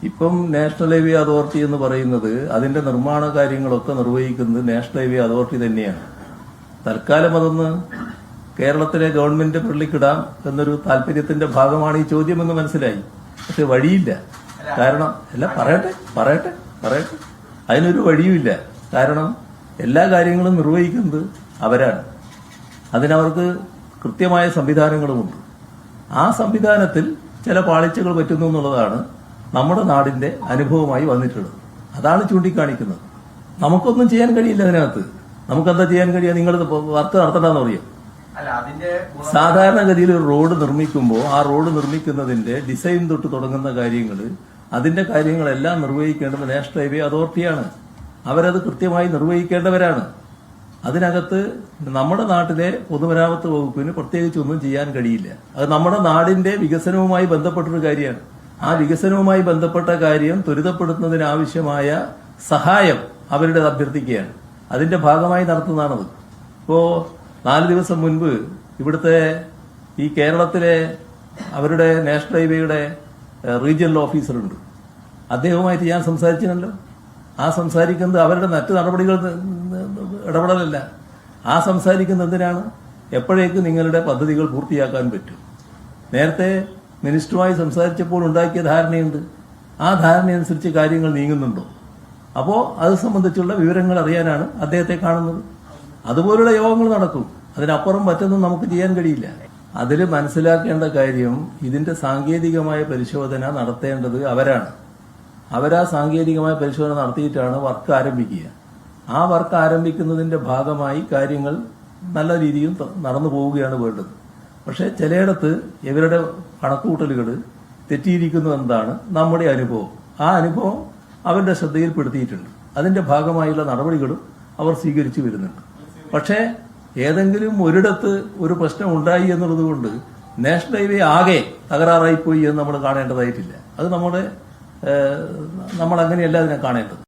ഇപ്പം national highway authority എന്ന് പറയുന്നത് അതിന്റെ നിർമ്മാണ കാര്യങ്ങളൊക്കെ നിർവഹിക്കുന്നത് നാഷണൽ ഹൈവേ അതോറിറ്റി തന്നെയാണ്. തൽക്കാലം അതൊന്ന് കേരളത്തിലെ ഗവൺമെന്റ് പള്ളിക്കിടാം എന്നൊരു താല്പര്യത്തിന്റെ ഭാഗമാണ് ഈ ചോദ്യമെന്ന് മനസ്സിലായി. പക്ഷെ വഴിയില്ല. കാരണം പറയട്ടെ അതിനൊരു വഴിയുമില്ല. കാരണം എല്ലാ കാര്യങ്ങളും നിർവഹിക്കുന്നത് അവരാണ്. അതിനവർക്ക് കൃത്യമായ സംവിധാനങ്ങളുമുണ്ട്. ആ സംവിധാനത്തിൽ ചില പാളിച്ചകൾ പറ്റുന്നു എന്നുള്ളതാണ് നമ്മുടെ നാടിന്റെ അനുഭവമായി വന്നിട്ടുള്ളത്. അതാണ് ചൂണ്ടിക്കാണിക്കുന്നത്. നമുക്കൊന്നും ചെയ്യാൻ കഴിയില്ല അതിനകത്ത്. നമുക്കെന്താ ചെയ്യാൻ കഴിയുക? നിങ്ങൾ വർക്ക് നടത്തണ്ടെന്ന് പറയാം. സാധാരണഗതിയിൽ ഒരു റോഡ് നിർമ്മിക്കുമ്പോൾ ആ റോഡ് നിർമ്മിക്കുന്നതിന്റെ ഡിസൈൻ തൊട്ട് തുടങ്ങുന്ന കാര്യങ്ങൾ, അതിന്റെ കാര്യങ്ങളെല്ലാം നിർവഹിക്കേണ്ടത് നാഷണൽ ഹൈവേ അതോറിറ്റിയാണ്. അവരത് കൃത്യമായി നിർവഹിക്കേണ്ടവരാണ്. അതിനകത്ത് നമ്മുടെ നാട്ടിലെ പൊതുമരാമത്ത് വകുപ്പിന് പ്രത്യേകിച്ചൊന്നും ചെയ്യാൻ കഴിയില്ല. അത് നമ്മുടെ നാടിന്റെ വികസനവുമായി ബന്ധപ്പെട്ടൊരു കാര്യമാണ്. ആ വികസനവുമായി ബന്ധപ്പെട്ട കാര്യം ത്വരിതപ്പെടുത്തുന്നതിനാവശ്യമായ സഹായം അവരുടെ അഭ്യർത്ഥിക്കുകയാണ്. അതിന്റെ ഭാഗമായി നടത്തുന്നതാണത്. ഇപ്പോ 4 ദിവസം മുൻപ് ഇവിടുത്തെ ഈ കേരളത്തിലെ അവരുടെ നാഷണൽ ഹൈവേയുടെ റീജിയണൽ ഓഫീസറുണ്ട്. അദ്ദേഹവുമായിട്ട് ഞാൻ സംസാരിച്ചിട്ടുണ്ടല്ലോ. ആ സംസാരിക്കുന്നത് അവരുടെ മറ്റു നടപടികൾ ഇടപെടലല്ല. ആ സംസാരിക്കുന്നത് എന്തിനാണ്? എപ്പോഴേക്ക് നിങ്ങളുടെ പദ്ധതികൾ പൂർത്തിയാക്കാൻ പറ്റും. നേരത്തെ മിനിസ്റ്ററുമായി സംസാരിച്ചപ്പോൾ ഉണ്ടാക്കിയ ധാരണയുണ്ട്. ആ ധാരണയനുസരിച്ച് കാര്യങ്ങൾ നീങ്ങുന്നുണ്ടോ? അപ്പോ അത് സംബന്ധിച്ചുള്ള വിവരങ്ങൾ അറിയാനാണ് അദ്ദേഹത്തെ കാണുന്നത്. അതുപോലുള്ള യോഗങ്ങൾ നടക്കും. അതിനപ്പുറം മറ്റൊന്നും നമുക്ക് ചെയ്യാൻ കഴിയില്ല. അതിൽ മനസ്സിലാക്കേണ്ട കാര്യം, ഇതിന്റെ സാങ്കേതികമായ പരിശോധന നടത്തേണ്ടത് അവരാണ്. അവരാ സാങ്കേതികമായ പരിശോധന നടത്തിയിട്ടാണ് വർക്ക് ആരംഭിക്കുക. ആ വർക്ക് ആരംഭിക്കുന്നതിന്റെ ഭാഗമായി കാര്യങ്ങൾ നല്ല രീതിയിൽ നടന്നു പോവുകയാണ് വേണ്ടത്. പക്ഷെ ചിലയിടത്ത് ഇവരുടെ കണക്കുകൂട്ടലുകൾ തെറ്റിയിരിക്കുന്നു എന്നതാണ് നമ്മുടെ അനുഭവം. ആ അനുഭവം അവരുടെ ശ്രദ്ധയിൽപ്പെടുത്തിയിട്ടുണ്ട്. അതിന്റെ ഭാഗമായുള്ള നടപടികളും അവർ സ്വീകരിച്ചു വരുന്നുണ്ട്. പക്ഷേ ഏതെങ്കിലും ഒരിടത്ത് ഒരു പ്രശ്നം ഉണ്ടായി എന്നുള്ളത് കൊണ്ട് നാഷണൽ ഹൈവേ ആകെ തകരാറായിപ്പോയി എന്ന് നമ്മൾ കാണേണ്ടതായിട്ടില്ല. അത് നമ്മൾ അങ്ങനെയല്ല അതിനെ കാണേണ്ടത്.